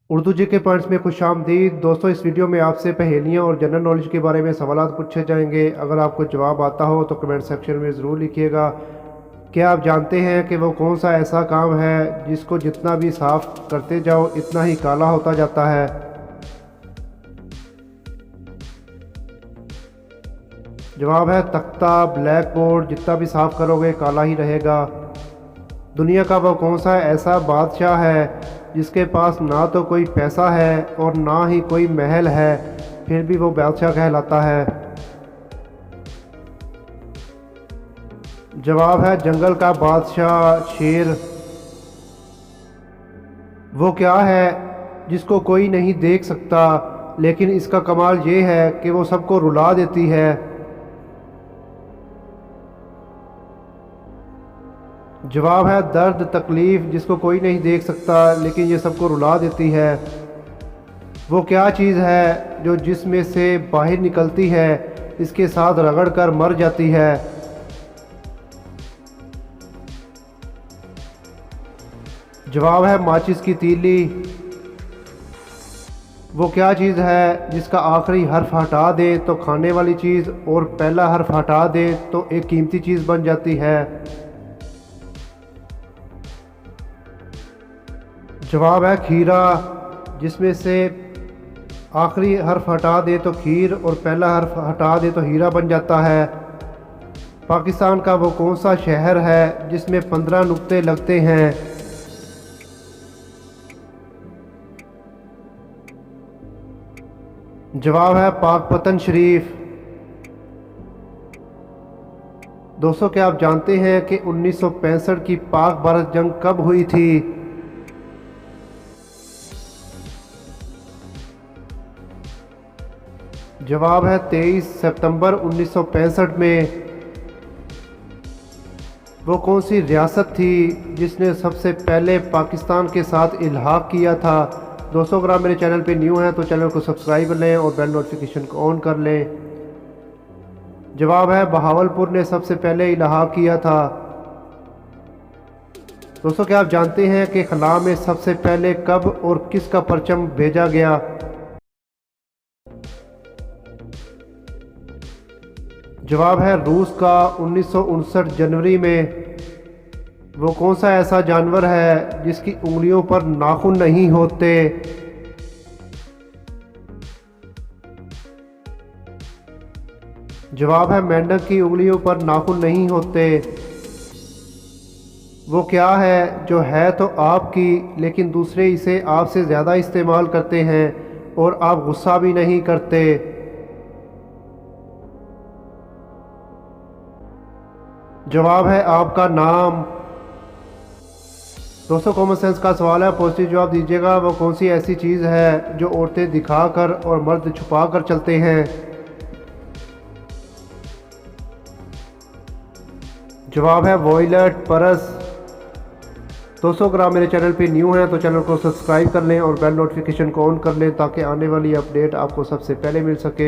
उर्दू जी के पॉइंट्स में खुशामदीद दोस्तों। इस वीडियो में आपसे पहेलियाँ और जनरल नॉलेज के बारे में सवाल पूछे जाएंगे। अगर आपको जवाब आता हो तो कमेंट सेक्शन में ज़रूर लिखिएगा। क्या आप जानते हैं कि वो कौन सा ऐसा काम है जिसको जितना भी साफ करते जाओ इतना ही काला होता जाता है? जवाब है तख्ता, ब्लैक बोर्ड। जितना भी साफ करोगे काला ही रहेगा। दुनिया का वो कौन सा ऐसा बादशाह है जिसके पास ना तो कोई पैसा है और ना ही कोई महल है, फिर भी वो बादशाह कहलाता है? जवाब है जंगल का बादशाह, शेर। वो क्या है जिसको कोई नहीं देख सकता, लेकिन इसका कमाल ये है कि वो सबको रुला देती है? जवाब है दर्द, तकलीफ़, जिसको कोई नहीं देख सकता लेकिन ये सबको रुला देती है। वो क्या चीज़ है जो जिसमें से बाहर निकलती है इसके साथ रगड़ कर मर जाती है? जवाब है माचिस की तीली। वो क्या चीज़ है जिसका आखिरी हर्फ हटा दे तो खाने वाली चीज़ और पहला हर्फ हटा दे तो एक कीमती चीज़ बन जाती है? जवाब है खीरा। जिसमें से आखिरी हर्फ हटा दे तो खीर और पहला हर्फ हटा दे तो हीरा बन जाता है। पाकिस्तान का वो कौन सा शहर है जिसमें 15 नुक्ते लगते हैं? जवाब है पाकपतन शरीफ। दोस्तों, क्या आप जानते हैं कि 1965 की पाक भारत जंग कब हुई थी? जवाब है 23 सितंबर 1965 में। वो कौन सी रियासत थी जिसने सबसे पहले पाकिस्तान के साथ इल्हाक किया था? दोस्तों, अगर आप मेरे चैनल पे न्यू हैं तो चैनल को सब्सक्राइब कर लें और बेल नोटिफिकेशन को ऑन कर लें। जवाब है बहावलपुर ने सबसे पहले इल्हाक किया था। दोस्तों, क्या आप जानते हैं कि खला में सबसे पहले कब और किसका परचम भेजा गया? जवाब है रूस का 1959 जनवरी में। वो कौन सा ऐसा जानवर है जिसकी उंगलियों पर नाखून नहीं होते? जवाब है मेंढक की उंगलियों पर नाखून नहीं होते। वो क्या है जो है तो आपकी लेकिन दूसरे इसे आपसे ज़्यादा इस्तेमाल करते हैं और आप गुस्सा भी नहीं करते? जवाब है आपका नाम। दोस्तों, कॉमन सेंस का सवाल है, पॉजिटिव जवाब दीजिएगा। वो कौन सी ऐसी चीज़ है जो औरतें दिखाकर और मर्द छुपा कर चलते हैं? जवाब है वॉयलेट, परस। दोस्तों, अगर आप मेरे चैनल पे न्यू हैं तो चैनल को सब्सक्राइब कर लें और बेल नोटिफिकेशन को ऑन कर लें ताकि आने वाली अपडेट आपको सबसे पहले मिल सके।